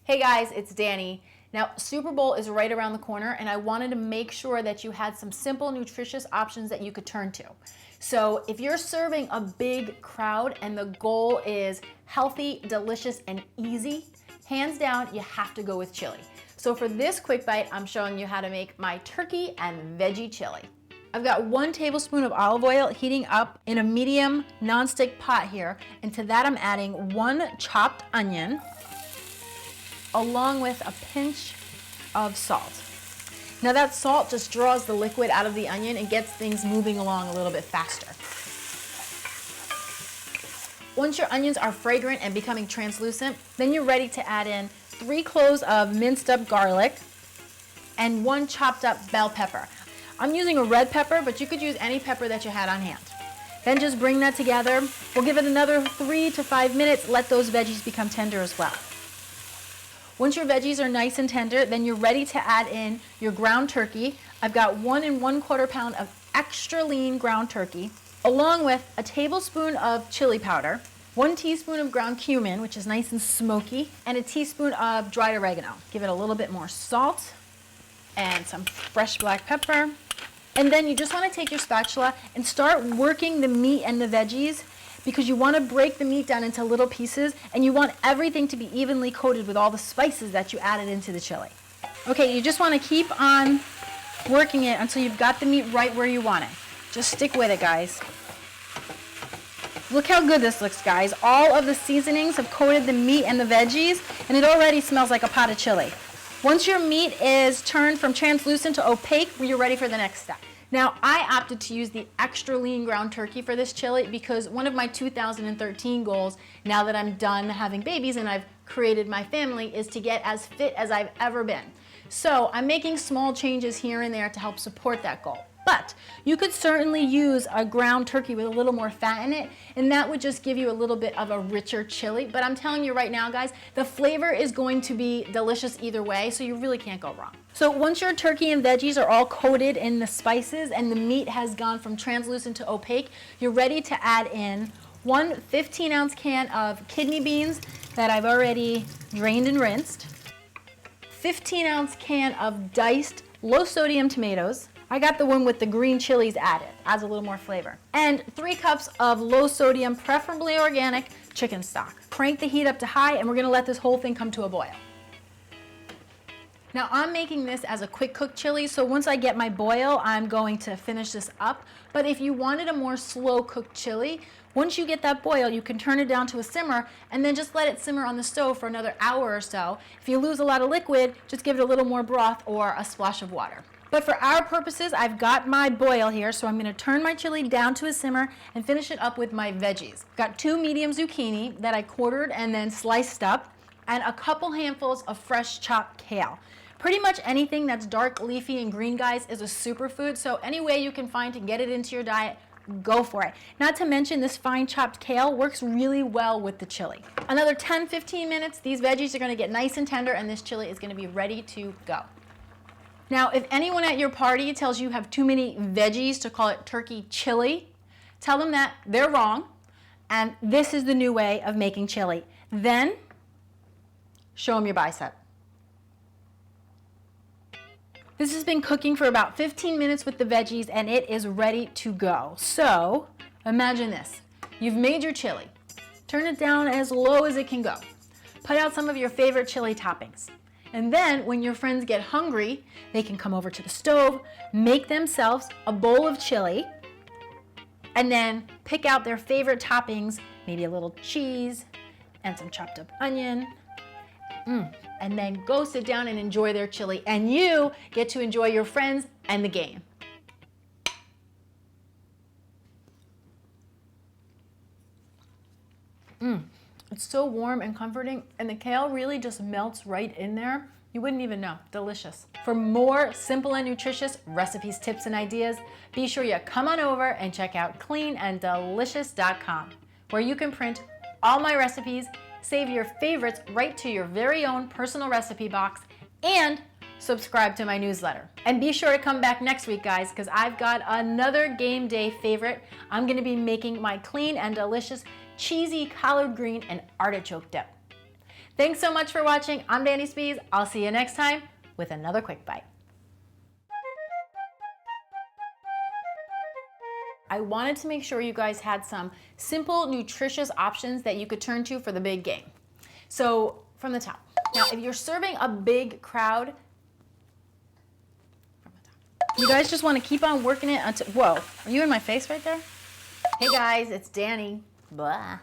Hey guys, it's Danny. Now, Super Bowl is right around the corner, and I wanted to make sure that you had some simple, nutritious options that you could turn to. So if you're serving a big crowd and the goal is healthy, delicious, and easy, hands down, you have to go with chili. So for this quick bite, I'm showing you how to make my turkey and veggie chili. I've got 1 tablespoon of olive oil heating up in a medium nonstick pot here, and to that I'm adding 1 chopped onion, along with a pinch of salt. Now that salt just draws the liquid out of the onion and gets things moving along a little bit faster. Once your onions are fragrant and becoming translucent, then you're ready to add in 3 cloves of minced up garlic and 1 chopped up bell pepper. I'm using a red pepper, but you could use any pepper that you had on hand. Then just bring that together. We'll give it another 3 to 5 minutes, let those veggies become tender as well. Once your veggies are nice and tender, then you're ready to add in your ground turkey. I've got 1 1/4 pound of extra lean ground turkey, along with a tablespoon of chili powder, 1 teaspoon of ground cumin, which is nice and smoky, and a teaspoon of dried oregano. Give it a little bit more salt and some fresh black pepper. And then you just want to take your spatula and start working the meat and the veggies, because you want to break the meat down into little pieces and you want everything to be evenly coated with all the spices that you added into the chili. Okay, you just want to keep on working it until you've got the meat right where you want it. Just stick with it, guys. Look how good this looks, guys. All of the seasonings have coated the meat and the veggies, and it already smells like a pot of chili. Once your meat is turned from translucent to opaque, you're ready for the next step. Now, I opted to use the extra lean ground turkey for this chili because one of my 2013 goals, now that I'm done having babies and I've created my family, is to get as fit as I've ever been. So I'm making small changes here and there to help support that goal. But you could certainly use a ground turkey with a little more fat in it, and that would just give you a little bit of a richer chili. But I'm telling you right now, guys, the flavor is going to be delicious either way, so you really can't go wrong. So once your turkey and veggies are all coated in the spices and the meat has gone from translucent to opaque, you're ready to add in 1 15-ounce can of kidney beans that I've already drained and rinsed, 15-ounce can of diced low-sodium tomatoes. I got the one with the green chilies added, adds a little more flavor. And 3 cups of low sodium, preferably organic, chicken stock. Crank the heat up to high, and we're gonna let this whole thing come to a boil. Now I'm making this as a quick cook chili, so once I get my boil, I'm going to finish this up. But if you wanted a more slow cooked chili, once you get that boil, you can turn it down to a simmer and then just let it simmer on the stove for another hour or so. If you lose a lot of liquid, just give it a little more broth or a splash of water. But for our purposes, I've got my boil here, so I'm going to turn my chili down to a simmer and finish it up with my veggies. Got 2 medium zucchini that I quartered and then sliced up, and a couple handfuls of fresh chopped kale. Pretty much anything that's dark, leafy, and green, guys, is a superfood, so any way you can find to get it into your diet, go for it. Not to mention, this fine chopped kale works really well with the chili. Another 10-15 minutes, these veggies are going to get nice and tender, and this chili is going to be ready to go. Now, if anyone at your party tells you have too many veggies to call it turkey chili, tell them that they're wrong, and this is the new way of making chili. Then, show them your bicep. This has been cooking for about 15 minutes with the veggies, and it is ready to go. So, imagine this. You've made your chili. Turn it down as low as it can go. Put out some of your favorite chili toppings. And then when your friends get hungry, they can come over to the stove, make themselves a bowl of chili, and then pick out their favorite toppings, maybe a little cheese and some chopped up onion, and then go sit down and enjoy their chili. And you get to enjoy your friends and the game. It's so warm and comforting, and the kale really just melts right in there. You wouldn't even know. Delicious. For more simple and nutritious recipes, tips, and ideas, be sure you come on over and check out cleananddelicious.com, where you can print all my recipes, save your favorites right to your very own personal recipe box, and subscribe to my newsletter. And be sure to come back next week, guys, because I've got another game day favorite. I'm going to be making my clean and delicious cheesy collard green and artichoke dip. Thanks so much for watching. I'm Danny Spees. I'll see you next time with another quick bite. I wanted to make sure you guys had some simple, nutritious options that you could turn to for the big game. So from the top. Now, if you're serving a big crowd, from the top. You guys just want to keep on working it until, whoa, are you in my face right there? Hey guys, it's Danny. Blah.